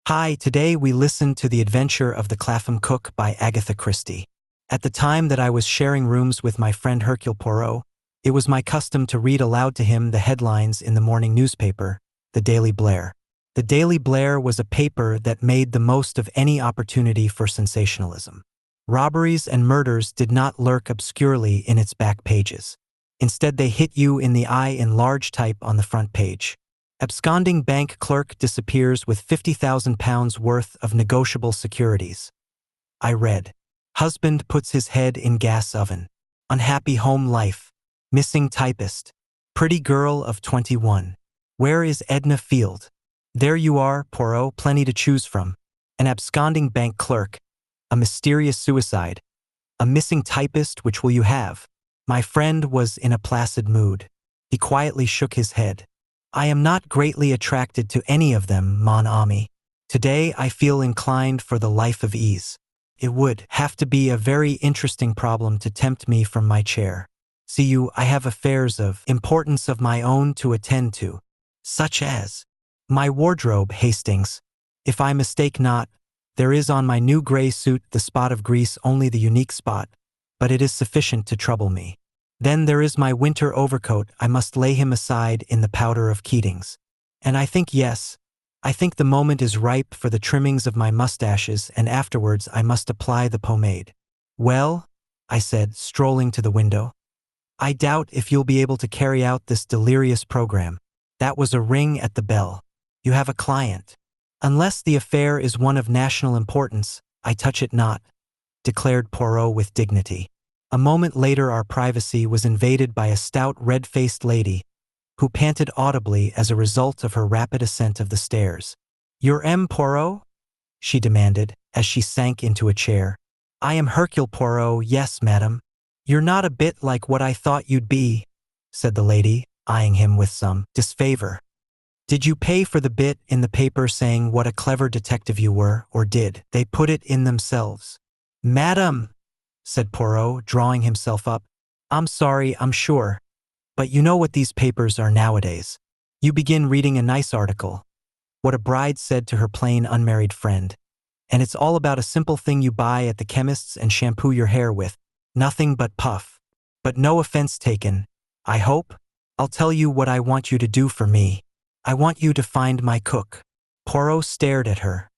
Hi, today we listened to The Adventure of the Clapham Cook by Agatha Christie. At the time that I was sharing rooms with my friend Hercule Poirot, it was my custom to read aloud to him the headlines in the morning newspaper, the Daily Blair. The Daily Blair was a paper that made the most of any opportunity for sensationalism. Robberies and murders did not lurk obscurely in its back pages. Instead, they hit you in the eye in large type on the front page. Absconding bank clerk disappears with £50,000 worth of negotiable securities. I read. Husband puts his head in gas oven. Unhappy home life. Missing typist. Pretty girl of 21. Where is Edna Field? There you are, Poirot, plenty to choose from. An absconding bank clerk. A mysterious suicide. A missing typist, which will you have? My friend was in a placid mood. He quietly shook his head. I am not greatly attracted to any of them, mon ami. Today I feel inclined for the life of ease. It would have to be a very interesting problem to tempt me from my chair. See you, I have affairs of importance of my own to attend to, such as my wardrobe, Hastings. If I mistake not, there is on my new gray suit the spot of grease, only the unique spot, but it is sufficient to trouble me. Then there is my winter overcoat, I must lay him aside in the powder of Keating's. And I think the moment is ripe for the trimmings of my mustaches, and afterwards I must apply the pomade. Well, I said, strolling to the window, I doubt if you'll be able to carry out this delirious program. That was a ring at the bell. You have a client. Unless the affair is one of national importance, I touch it not, declared Poirot with dignity. A moment later our privacy was invaded by a stout red-faced lady who panted audibly as a result of her rapid ascent of the stairs. You're M. Poirot? She demanded as she sank into a chair. I am Hercule Poirot, yes, madam. You're not a bit like what I thought you'd be, said the lady, eyeing him with some disfavor. Did you pay for the bit in the paper saying what a clever detective you were, or did they put it in themselves? Madam, said Poirot, drawing himself up. I'm sorry, I'm sure. But you know what these papers are nowadays. You begin reading a nice article, what a bride said to her plain unmarried friend, and it's all about a simple thing you buy at the chemist's and shampoo your hair with. Nothing but puff. But no offense taken, I hope. I'll tell you what I want you to do for me. I want you to find my cook. Poirot stared at her.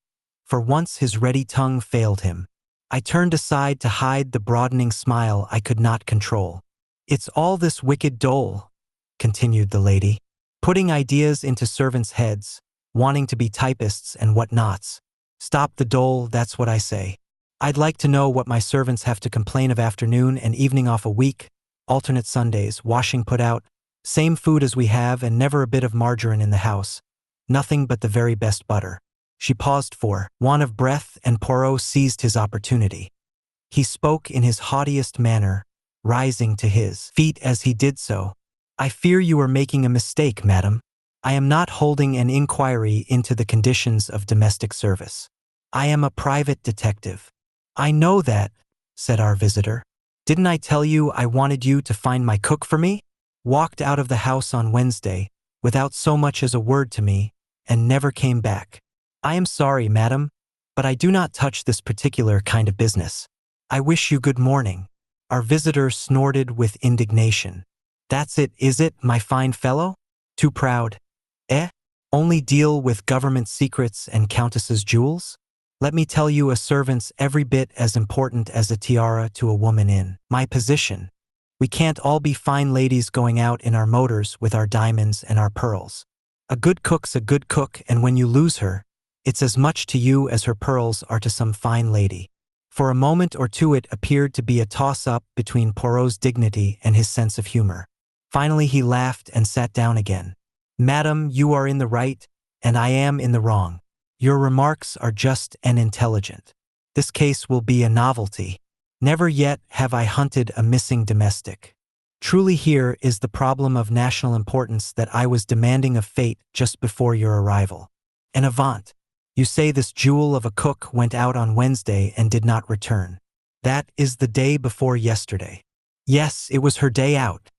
For once his ready tongue failed him. I turned aside to hide the broadening smile I could not control. It's all this wicked dole, continued the lady, putting ideas into servants' heads, wanting to be typists and what-nots. Stop the dole, that's what I say. I'd like to know what my servants have to complain of afternoon and evening off a week, alternate Sundays, washing put out, same food as we have and never a bit of margarine in the house, nothing but the very best butter. She paused for want of breath, and Poirot seized his opportunity. He spoke in his haughtiest manner, rising to his feet as he did so. I fear you are making a mistake, madam. I am not holding an inquiry into the conditions of domestic service. I am a private detective. I know that, said our visitor. Didn't I tell you I wanted you to find my cook for me? Walked out of the house on Wednesday, without so much as a word to me, and never came back. I am sorry, madam, but I do not touch this particular kind of business. I wish you good morning. Our visitor snorted with indignation. That's it, is it, my fine fellow? Too proud? Eh? Only deal with government secrets and countesses' jewels? Let me tell you, a servant's every bit as important as a tiara to a woman in my position. We can't all be fine ladies going out in our motors with our diamonds and our pearls. A good cook's a good cook, and when you lose her, it's as much to you as her pearls are to some fine lady. For a moment or two it appeared to be a toss-up between Poirot's dignity and his sense of humor. Finally he laughed and sat down again. Madam, you are in the right, and I am in the wrong. Your remarks are just and intelligent. This case will be a novelty. Never yet have I hunted a missing domestic. Truly here is the problem of national importance that I was demanding of fate just before your arrival. And avant. You say this jewel of a cook went out on Wednesday and did not return. That is the day before yesterday. Yes, it was her day out.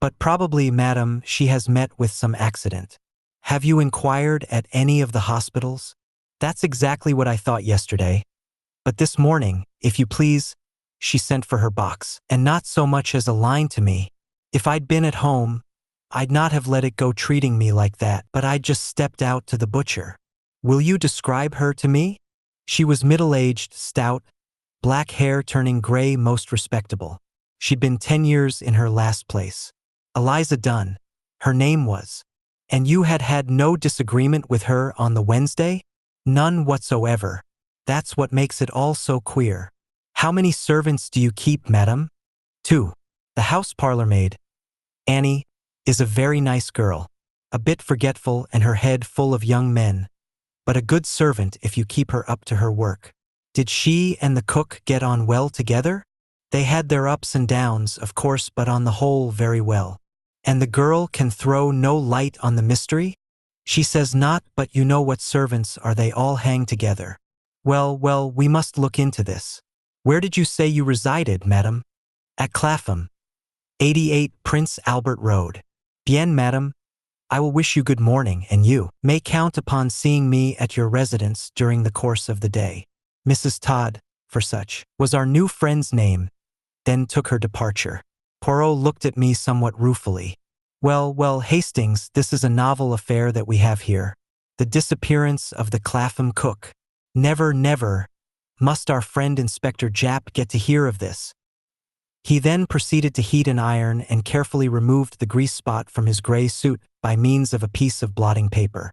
But probably, madam, she has met with some accident. Have you inquired at any of the hospitals? That's exactly what I thought yesterday. But this morning, if you please, she sent for her box, and not so much as a line to me. If I'd been at home, I'd not have let it go treating me like that, but I just stepped out to the butcher. Will you describe her to me? She was middle-aged, stout, black hair turning gray, most respectable. She'd been 10 years in her last place. Eliza Dunn, her name was. And you had had no disagreement with her on the Wednesday? None whatsoever. That's what makes it all so queer. How many servants do you keep, madam? 2. The house parlor maid, Annie, is a very nice girl, a bit forgetful and her head full of young men, but a good servant if you keep her up to her work. Did she and the cook get on well together? They had their ups and downs, of course, but on the whole very well. And the girl can throw no light on the mystery? She says not, but you know what servants are, they all hang together. Well, we must look into this. Where did you say you resided, madam? At Clapham, 88 Prince Albert Road. Bien, madam. I will wish you good morning, and you may count upon seeing me at your residence during the course of the day. Mrs. Todd, for such was our new friend's name, then took her departure. Poirot looked at me somewhat ruefully. Well, Hastings, this is a novel affair that we have here. The disappearance of the Clapham cook. Never must our friend Inspector Japp get to hear of this. He then proceeded to heat an iron and carefully removed the grease spot from his gray suit by means of a piece of blotting paper.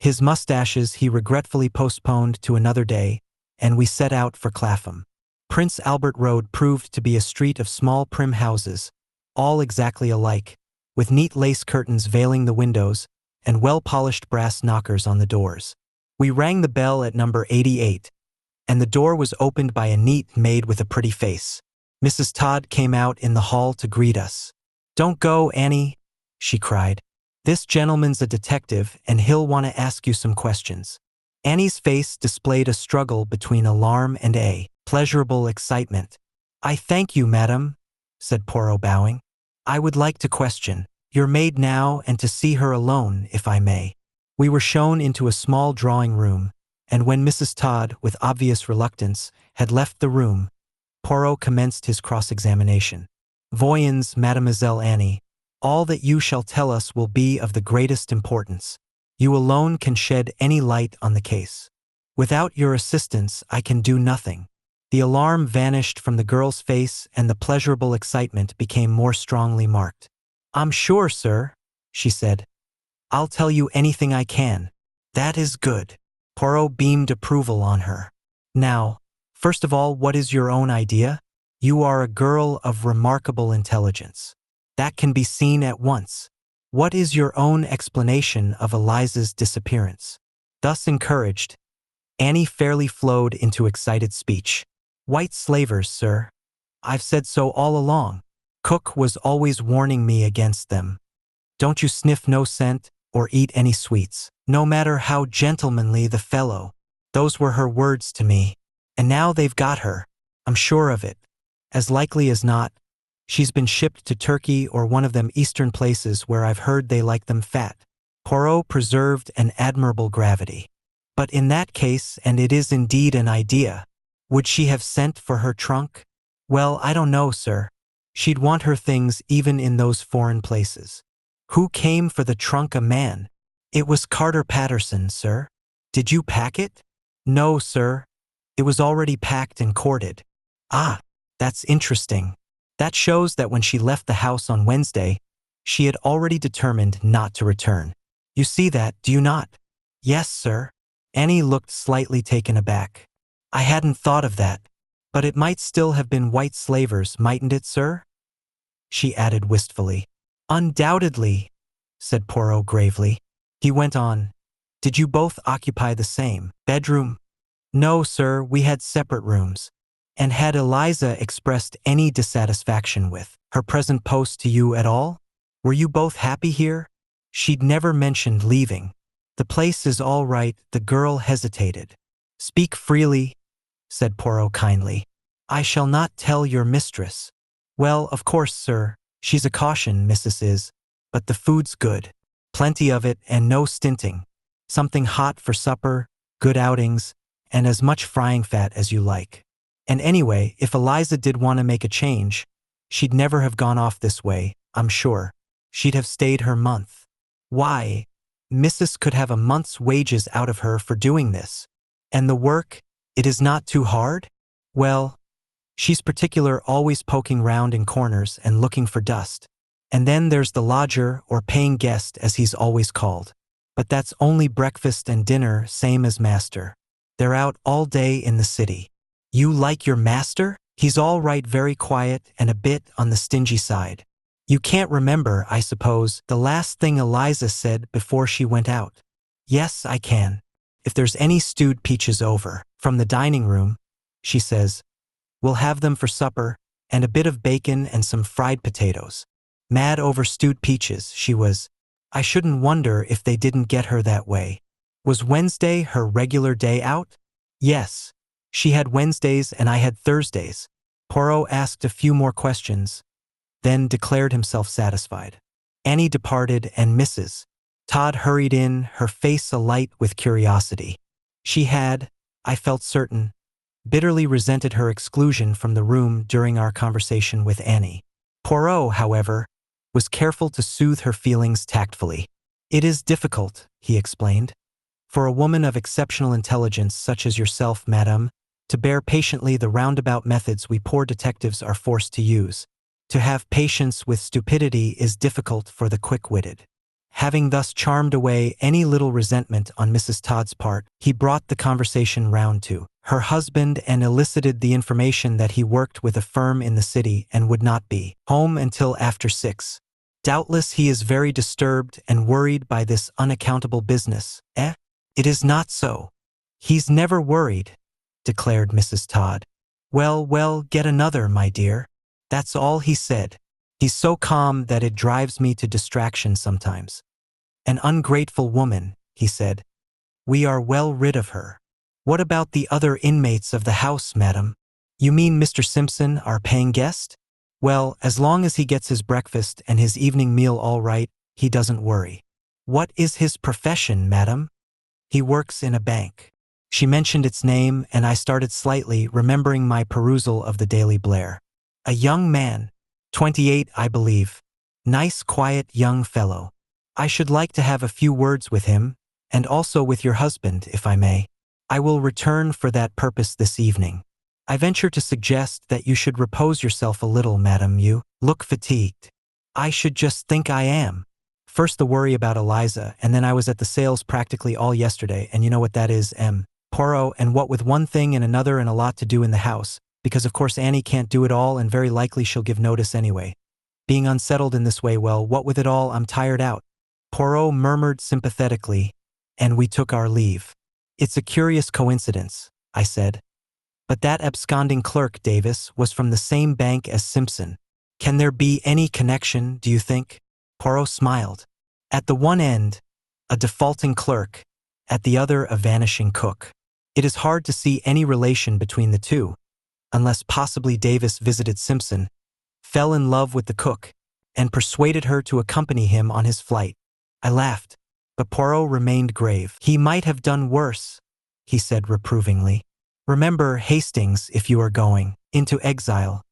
His mustaches he regretfully postponed to another day, and we set out for Clapham. Prince Albert Road proved to be a street of small prim houses, all exactly alike, with neat lace curtains veiling the windows and well-polished brass knockers on the doors. We rang the bell at number 88, and the door was opened by a neat maid with a pretty face. Mrs. Todd came out in the hall to greet us. "Don't go, Annie," she cried. "This gentleman's a detective, and he'll want to ask you some questions." Annie's face displayed a struggle between alarm and a pleasurable excitement. "I thank you, madam," said Poirot, bowing. "I would like to question your maid now and to see her alone, if I may." We were shown into a small drawing room, and when Mrs. Todd, with obvious reluctance, had left the room, Poirot commenced his cross-examination. "Voyons, Mademoiselle Annie, all that you shall tell us will be of the greatest importance. You alone can shed any light on the case. Without your assistance, I can do nothing." The alarm vanished from the girl's face and the pleasurable excitement became more strongly marked. "I'm sure, sir," she said. "I'll tell you anything I can." "That is good." Poirot beamed approval on her. "Now, first of all, what is your own idea? You are a girl of remarkable intelligence. That can be seen at once. What is your own explanation of Eliza's disappearance?" Thus encouraged, Annie fairly flowed into excited speech. "White slavers, sir. I've said so all along. Cook was always warning me against them. Don't you sniff no scent or eat any sweets, no matter how gentlemanly the fellow. Those were her words to me. And now they've got her. I'm sure of it. As likely as not, she's been shipped to Turkey or one of them eastern places where I've heard they like them fat." Poirot preserved an admirable gravity. "But in that case, and it is indeed an idea, would she have sent for her trunk?" "Well, I don't know, sir. She'd want her things even in those foreign places." "Who came for the trunk, a man?" "It was Carter Patterson, sir." "Did you pack it?" "No, sir. It was already packed and corded." "Ah, that's interesting. That shows that when she left the house on Wednesday, she had already determined not to return. You see that, do you not?" "Yes, sir." Annie looked slightly taken aback. "I hadn't thought of that. But it might still have been white slavers, mightn't it, sir?" she added wistfully. "Undoubtedly," said Poirot gravely. He went on, "Did you both occupy the same bedroom?" "No, sir, we had separate rooms." "And had Eliza expressed any dissatisfaction with her present post to you at all? Were you both happy here?" "She'd never mentioned leaving." "The place is all right." The girl hesitated. "Speak freely," said Poirot kindly. "I shall not tell your mistress." "Well, of course, sir, she's a caution, Mrs. is, but the food's good. Plenty of it and no stinting. Something hot for supper, good outings, and as much frying fat as you like. And anyway, if Eliza did want to make a change, she'd never have gone off this way, I'm sure. She'd have stayed her month. Why? Mrs. could have a month's wages out of her for doing this. And the work, it is not too hard? Well, she's particular, always poking round in corners and looking for dust. And then there's the lodger, or paying guest as he's always called. But that's only breakfast and dinner, same as master. They're out all day in the city. You like your master? He's all right, very quiet and a bit on the stingy side. You can't remember, I suppose, the last thing Eliza said before she went out. Yes, I can. If there's any stewed peaches over from the dining room, she says, we'll have them for supper, and a bit of bacon and some fried potatoes. Mad over stewed peaches, she was. I shouldn't wonder if they didn't get her that way. Was Wednesday her regular day out? Yes. She had Wednesdays and I had Thursdays. Poirot asked a few more questions, then declared himself satisfied. Annie departed and Mrs. Todd hurried in, her face alight with curiosity. She had, I felt certain, bitterly resented her exclusion from the room during our conversation with Annie. Poirot, however, was careful to soothe her feelings tactfully. It is difficult, he explained, for a woman of exceptional intelligence such as yourself, madame, to bear patiently the roundabout methods we poor detectives are forced to use. To have patience with stupidity is difficult for the quick-witted. Having thus charmed away any little resentment on Mrs. Todd's part, he brought the conversation round to her husband and elicited the information that he worked with a firm in the city and would not be home until after 6. Doubtless he is very disturbed and worried by this unaccountable business, eh? It is not so. He's never worried, declared Mrs. Todd. Well, get another, my dear. That's all he said. He's so calm that it drives me to distraction sometimes. An ungrateful woman, he said. We are well rid of her. What about the other inmates of the house, madam? You mean Mr. Simpson, our paying guest? Well, as long as he gets his breakfast and his evening meal all right, he doesn't worry. What is his profession, madam? He works in a bank. She mentioned its name, and I started slightly, remembering my perusal of the Daily Blair. A young man, 28, I believe. Nice, quiet young fellow. I should like to have a few words with him, and also with your husband, if I may. I will return for that purpose this evening. I venture to suggest that you should repose yourself a little, madam. You look fatigued. I should just think I am. First the worry about Eliza, and then I was at the sales practically all yesterday, and you know what that is, Poirot, and what with one thing and another and a lot to do in the house, because of course Annie can't do it all and very likely she'll give notice anyway. Being unsettled in this way, well, what with it all, I'm tired out. Poirot murmured sympathetically, and we took our leave. It's a curious coincidence, I said. But that absconding clerk, Davis, was from the same bank as Simpson. Can there be any connection, do you think? Poirot smiled. At the one end, a defaulting clerk, at the other a vanishing cook. It is hard to see any relation between the two, unless possibly Davis visited Simpson, fell in love with the cook, and persuaded her to accompany him on his flight. I laughed, but Poirot remained grave. He might have done worse, he said reprovingly. Remember Hastings if you are going into exile.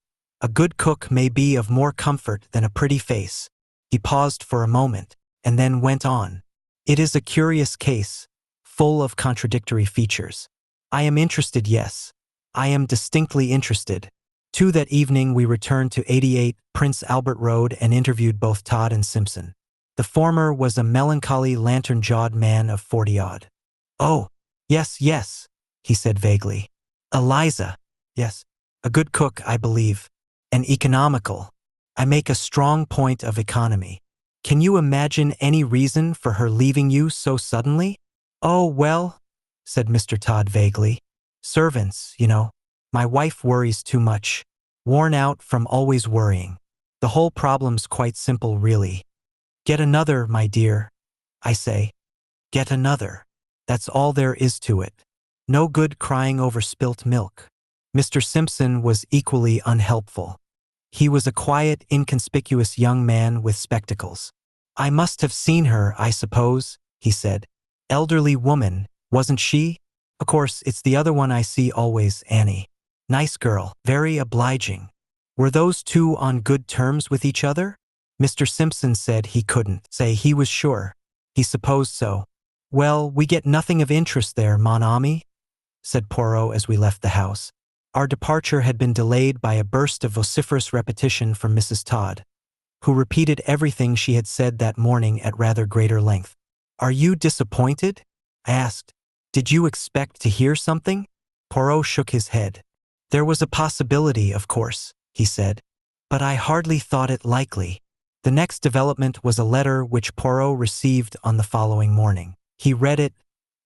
A good cook may be of more comfort than a pretty face. He paused for a moment, and then went on. It is a curious case, full of contradictory features. I am interested, yes. I am distinctly interested. That evening we returned to 88 Prince Albert Road and interviewed both Todd and Simpson. The former was a melancholy lantern-jawed man of 40-odd. Oh, yes, he said vaguely. Eliza, yes. A good cook, I believe. And economical. I make a strong point of economy. Can you imagine any reason for her leaving you so suddenly? Oh, well, said Mr. Todd vaguely. Servants, you know. My wife worries too much. Worn out from always worrying. The whole problem's quite simple, really. Get another, my dear. I say. Get another. That's all there is to it. No good crying over spilt milk. Mr. Simpson was equally unhelpful. He was a quiet, inconspicuous young man with spectacles. I must have seen her, I suppose, he said. Elderly woman, wasn't she? Of course, it's the other one I see always, Annie. Nice girl, very obliging. Were those two on good terms with each other? Mr. Simpson said he couldn't say he was sure. He supposed so. Well, we get nothing of interest there, mon ami, said Poirot as we left the house. Our departure had been delayed by a burst of vociferous repetition from Mrs. Todd, who repeated everything she had said that morning at rather greater length. Are you disappointed? I asked. Did you expect to hear something? Poirot shook his head. There was a possibility, of course, he said, but I hardly thought it likely. The next development was a letter which Poirot received on the following morning. He read it,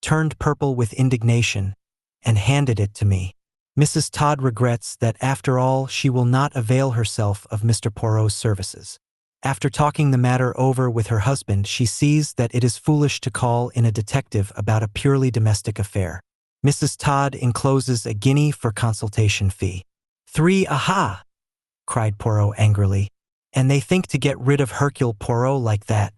turned purple with indignation, and handed it to me. Mrs. Todd regrets that after all she will not avail herself of Mr. Poirot's services. After talking the matter over with her husband, she sees that it is foolish to call in a detective about a purely domestic affair. Mrs. Todd encloses a guinea for consultation fee. 3, aha! Cried Poirot angrily. And they think to get rid of Hercule Poirot like that.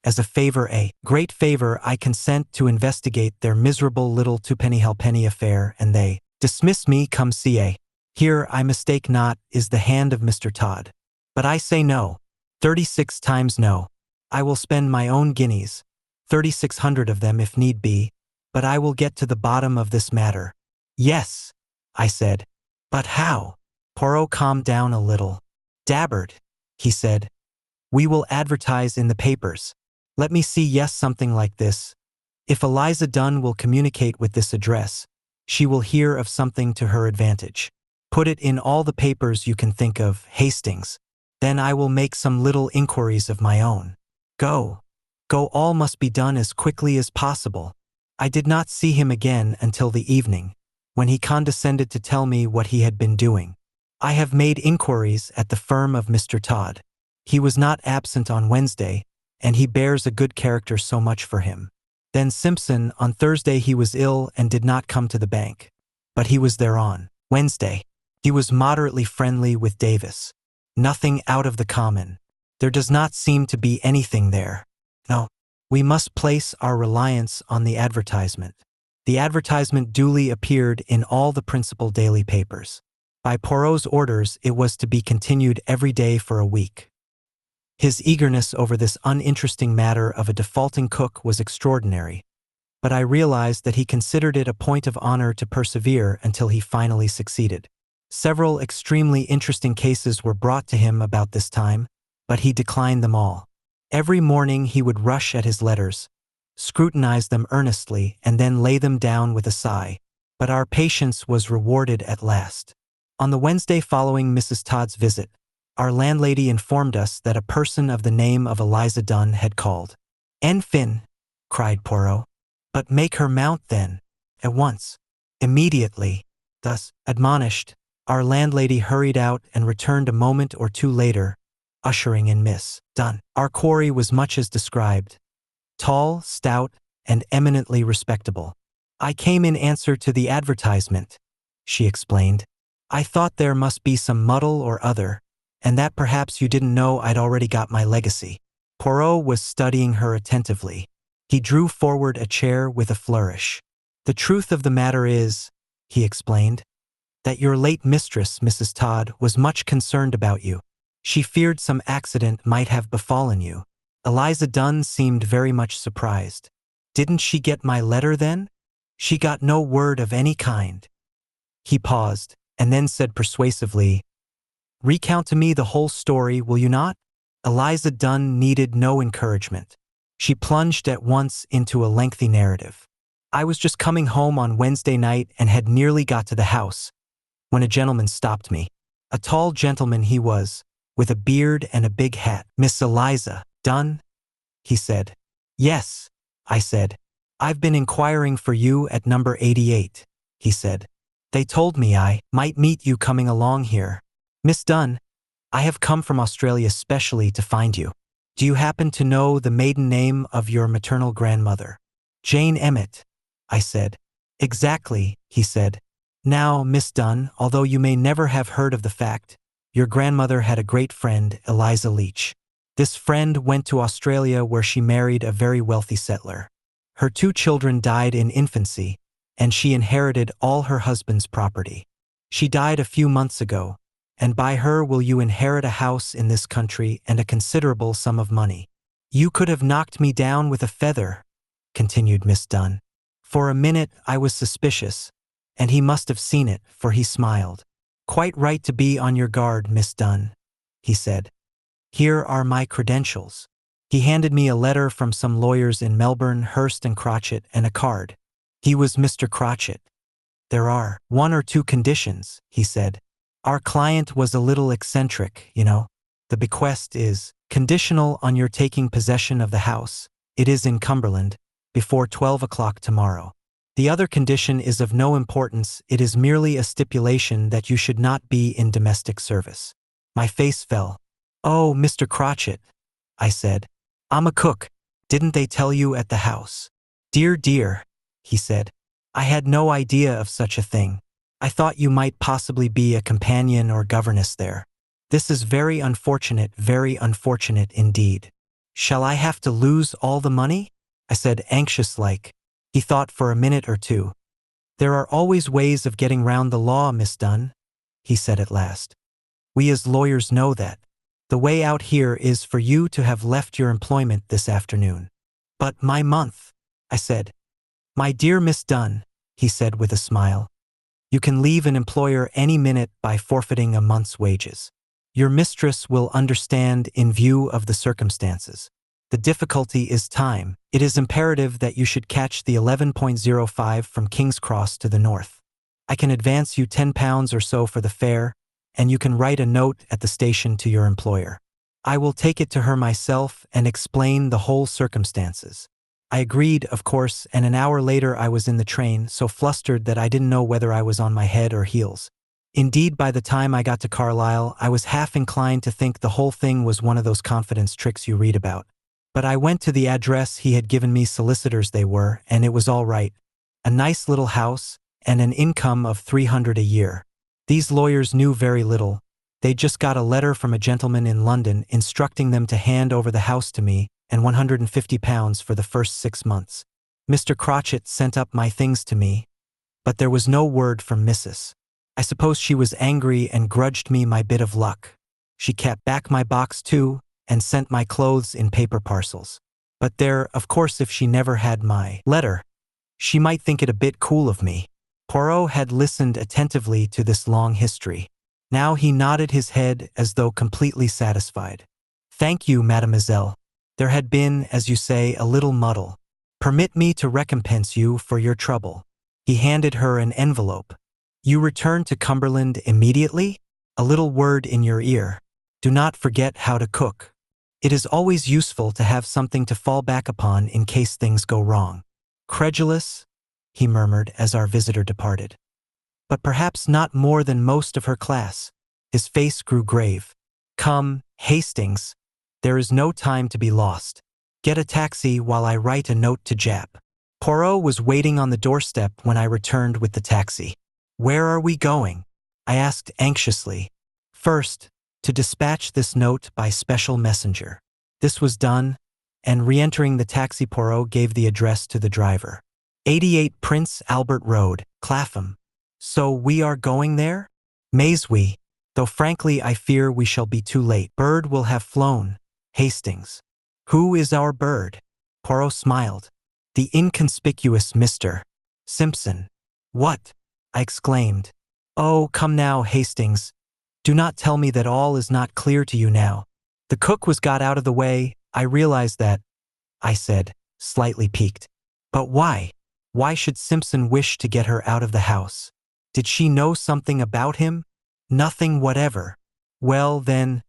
As a favor, a great favor, I consent to investigate their miserable little twopenny halfpenny affair, and they dismiss me cum ca. Here, I mistake not, is the hand of Mr. Todd. But I say no. 36 times no. I will spend my own guineas, 3,600 of them if need be, but I will get to the bottom of this matter. Yes, I said. But how? Poirot calmed down a little. Dabbard, he said. We will advertise in the papers. Let me see, yes, something like this. If Eliza Dunn will communicate with this address, she will hear of something to her advantage. Put it in all the papers you can think of, Hastings. Then I will make some little inquiries of my own. Go. Go, all must be done as quickly as possible. I did not see him again until the evening, when he condescended to tell me what he had been doing. I have made inquiries at the firm of Mr. Todd. He was not absent on Wednesday, and he bears a good character, so much for him. Then Simpson, on Thursday he was ill and did not come to the bank. But he was there on Wednesday. He was moderately friendly with Davis. Nothing out of the common. There does not seem to be anything there. No, we must place our reliance on the advertisement. The advertisement duly appeared in all the principal daily papers. By Poirot's orders, it was to be continued every day for a week. His eagerness over this uninteresting matter of a defaulting cook was extraordinary, but I realized that he considered it a point of honor to persevere until he finally succeeded. Several extremely interesting cases were brought to him about this time, but he declined them all. Every morning he would rush at his letters, scrutinize them earnestly, and then lay them down with a sigh. But our patience was rewarded at last. On the Wednesday following Mrs. Todd's visit, our landlady informed us that a person of the name of Eliza Dunn had called. "Enfin!" cried Poirot. "But make her mount then, at once, immediately." Thus admonished, our landlady hurried out and returned a moment or two later, ushering in Miss Dunn. Our quarry was much as described. Tall, stout, and eminently respectable. "I came in answer to the advertisement," she explained. "I thought there must be some muddle or other, and that perhaps you didn't know I'd already got my legacy." Poirot was studying her attentively. He drew forward a chair with a flourish. "The truth of the matter is," he explained, "that your late mistress, Mrs. Todd, was much concerned about you. She feared some accident might have befallen you." Eliza Dunn seemed very much surprised. "Didn't she get my letter then?" "She got no word of any kind." He paused, and then said persuasively, "Recount to me the whole story, will you not?" Eliza Dunn needed no encouragement. She plunged at once into a lengthy narrative. "I was just coming home on Wednesday night and had nearly got to the house, when a gentleman stopped me. A tall gentleman he was, with a beard and a big hat. 'Miss Eliza Dunn?' he said. 'Yes,' I said. 'I've been inquiring for you at number 88, he said. 'They told me I might meet you coming along here.' 'Miss Dunn, I have come from Australia specially to find you. Do you happen to know the maiden name of your maternal grandmother?' 'Jane Emmett,' I said. 'Exactly,' he said. 'Now, Miss Dunn, although you may never have heard of the fact, your grandmother had a great friend, Eliza Leach. This friend went to Australia where she married a very wealthy settler. Her 2 children died in infancy, and she inherited all her husband's property. She died a few months ago, and by her will you inherit a house in this country and a considerable sum of money. You could have knocked me down with a feather, continued Miss Dunn. For a minute I was suspicious, and he must have seen it, for he smiled. Quite right to be on your guard, Miss Dunn, he said. Here are my credentials. He handed me a letter from some lawyers in Melbourne, Hurst and Crotchet, and a card. He was Mr. Crotchet. There are 1 or 2 conditions, he said. Our client was a little eccentric, you know. The bequest is conditional on your taking possession of the house. It is in Cumberland, before 12 o'clock tomorrow. The other condition is of no importance. It is merely a stipulation that you should not be in domestic service. My face fell. Oh, Mr. Crotchet, I said. I'm a cook. Didn't they tell you at the house? Dear, dear, he said. I had no idea of such a thing. I thought you might possibly be a companion or governess there. This is very unfortunate indeed. Shall I have to lose all the money? I said, anxious-like. He thought for a minute or two. There are always ways of getting round the law, Miss Dunn, he said at last. We as lawyers know that. The way out here is for you to have left your employment this afternoon. But my month, I said. My dear Miss Dunn, he said with a smile. You can leave an employer any minute by forfeiting a month's wages. Your mistress will understand in view of the circumstances. The difficulty is time. It is imperative that you should catch the 11.05 from King's Cross to the north. I can advance you £10 or so for the fare, and you can write a note at the station to your employer. I will take it to her myself and explain the whole circumstances. I agreed, of course, and an hour later I was in the train, so flustered that I didn't know whether I was on my head or heels. Indeed, by the time I got to Carlisle, I was half inclined to think the whole thing was one of those confidence tricks you read about. But I went to the address he had given me, solicitors they were, and it was all right. A nice little house, and an income of $300 a year. These lawyers knew very little. They'd just got a letter from a gentleman in London instructing them to hand over the house to me, and £150 for the first 6 months. Mr. Crotchet sent up my things to me, but there was no word from Mrs. I suppose she was angry and grudged me my bit of luck. She kept back my box too, and sent my clothes in paper parcels. But there, of course, if she never had my letter, she might think it a bit cool of me. Poirot had listened attentively to this long history. Now he nodded his head as though completely satisfied. Thank you, mademoiselle. There had been, as you say, a little muddle. Permit me to recompense you for your trouble. He handed her an envelope. You return to Cumberland immediately? A little word in your ear. Do not forget how to cook. It is always useful to have something to fall back upon in case things go wrong. Credulous, he murmured as our visitor departed. But perhaps not more than most of her class. His face grew grave. Come, Hastings. There is no time to be lost. Get a taxi while I write a note to Jap. Poirot was waiting on the doorstep when I returned with the taxi. Where are we going? I asked anxiously. First, to dispatch this note by special messenger. This was done, and re-entering the taxi, Poirot gave the address to the driver. 88 Prince Albert Road, Clapham. So we are going there? Mais oui, though frankly I fear we shall be too late. Bird will have flown. Hastings. Who is our bird? Poirot smiled. The inconspicuous Mr. Simpson. What? I exclaimed. Oh, come now, Hastings. Do not tell me that all is not clear to you now. The cook was got out of the way. I realize that, I said, slightly piqued. But why? Why should Simpson wish to get her out of the house? Did she know something about him? Nothing whatever. Well, then,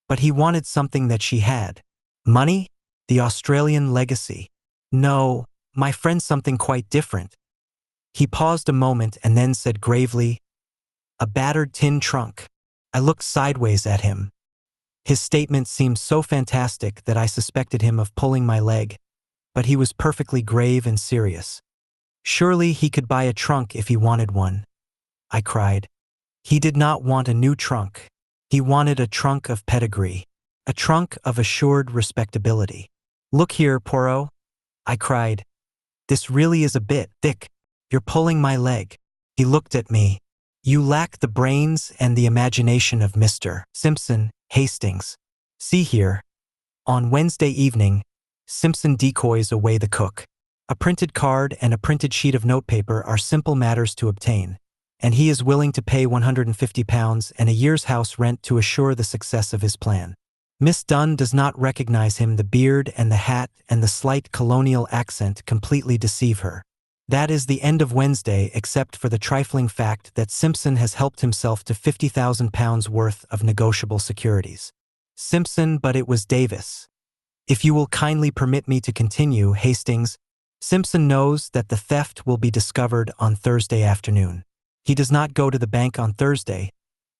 but he wanted something that she had. Money? The Australian legacy? No, my friend, something quite different. He paused a moment and then said gravely, a battered tin trunk. I looked sideways at him. His statement seemed so fantastic that I suspected him of pulling my leg, but he was perfectly grave and serious. Surely he could buy a trunk if he wanted one, I cried. He did not want a new trunk. He wanted a trunk of pedigree, a trunk of assured respectability. Look here, Poirot, I cried. This really is a bit thick. You're pulling my leg." He looked at me. "You lack the brains and the imagination of Mr. Simpson, Hastings. See here." On Wednesday evening, Simpson decoys away the cook. A printed card and a printed sheet of notepaper are simple matters to obtain, and he is willing to pay £150 and a year's house rent to assure the success of his plan. Miss Dunn does not recognize him. The beard and the hat and the slight colonial accent completely deceive her. That is the end of Wednesday, except for the trifling fact that Simpson has helped himself to £50,000 worth of negotiable securities. Simpson, but it was Davis. If you will kindly permit me to continue, Hastings, Simpson knows that the theft will be discovered on Thursday afternoon. He does not go to the bank on Thursday,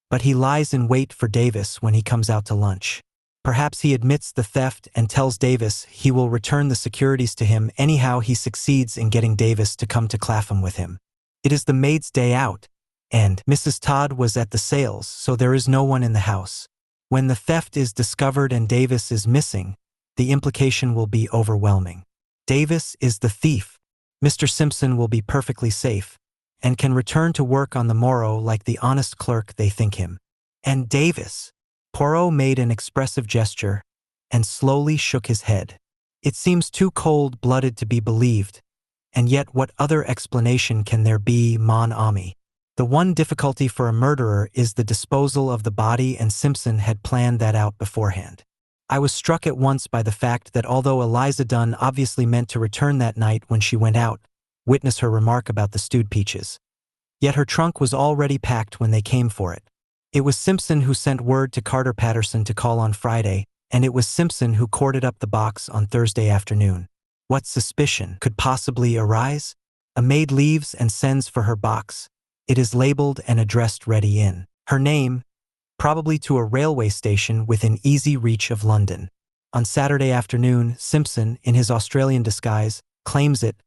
but he lies in wait for Davis when he comes out to lunch. Perhaps he admits the theft and tells Davis he will return the securities to him. Anyhow, he succeeds in getting Davis to come to Clapham with him. It is the maid's day out, and Mrs. Todd was at the sales, so there is no one in the house. When the theft is discovered and Davis is missing, the implication will be overwhelming. Davis is the thief. Mr. Simpson will be perfectly safe, and can return to work on the morrow like the honest clerk they think him. And Davis. Poirot made an expressive gesture and slowly shook his head. It seems too cold-blooded to be believed, and yet what other explanation can there be, mon ami? The one difficulty for a murderer is the disposal of the body, and Simpson had planned that out beforehand. I was struck at once by the fact that although Eliza Dunn obviously meant to return that night when she went out, witness her remark about the stewed peaches, yet her trunk was already packed when they came for it. It was Simpson who sent word to Carter Patterson to call on Friday, and it was Simpson who corded up the box on Thursday afternoon. What suspicion could possibly arise? A maid leaves and sends for her box. It is labeled and addressed ready in her name, probably to a railway station within easy reach of London. On Saturday afternoon, Simpson, in his Australian disguise, claims it.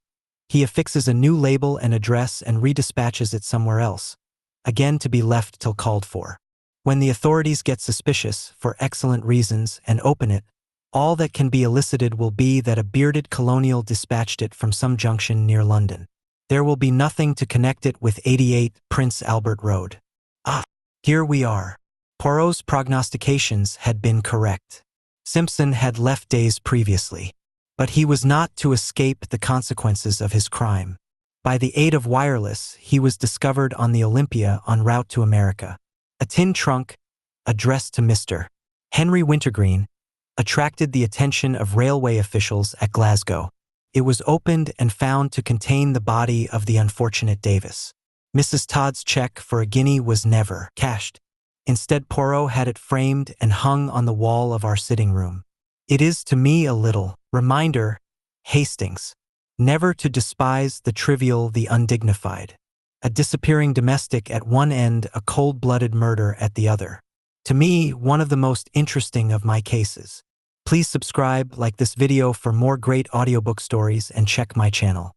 He affixes a new label and address and redispatches it somewhere else, again to be left till called for. When the authorities get suspicious, for excellent reasons, and open it, all that can be elicited will be that a bearded colonial dispatched it from some junction near London. There will be nothing to connect it with 88 Prince Albert Road. Ah, here we are. Poirot's prognostications had been correct. Simpson had left days previously, but he was not to escape the consequences of his crime. By the aid of wireless, he was discovered on the Olympia en route to America. A tin trunk, addressed to Mr. Henry Wintergreen, attracted the attention of railway officials at Glasgow. It was opened and found to contain the body of the unfortunate Davis. Mrs. Todd's check for £1 was never cashed. Instead, Poirot had it framed and hung on the wall of our sitting room. It is to me a little reminder, Hastings, never to despise the trivial, the undignified. A disappearing domestic at one end, a cold-blooded murder at the other. To me, one of the most interesting of my cases. Please subscribe, like this video for more great audiobook stories, and check my channel.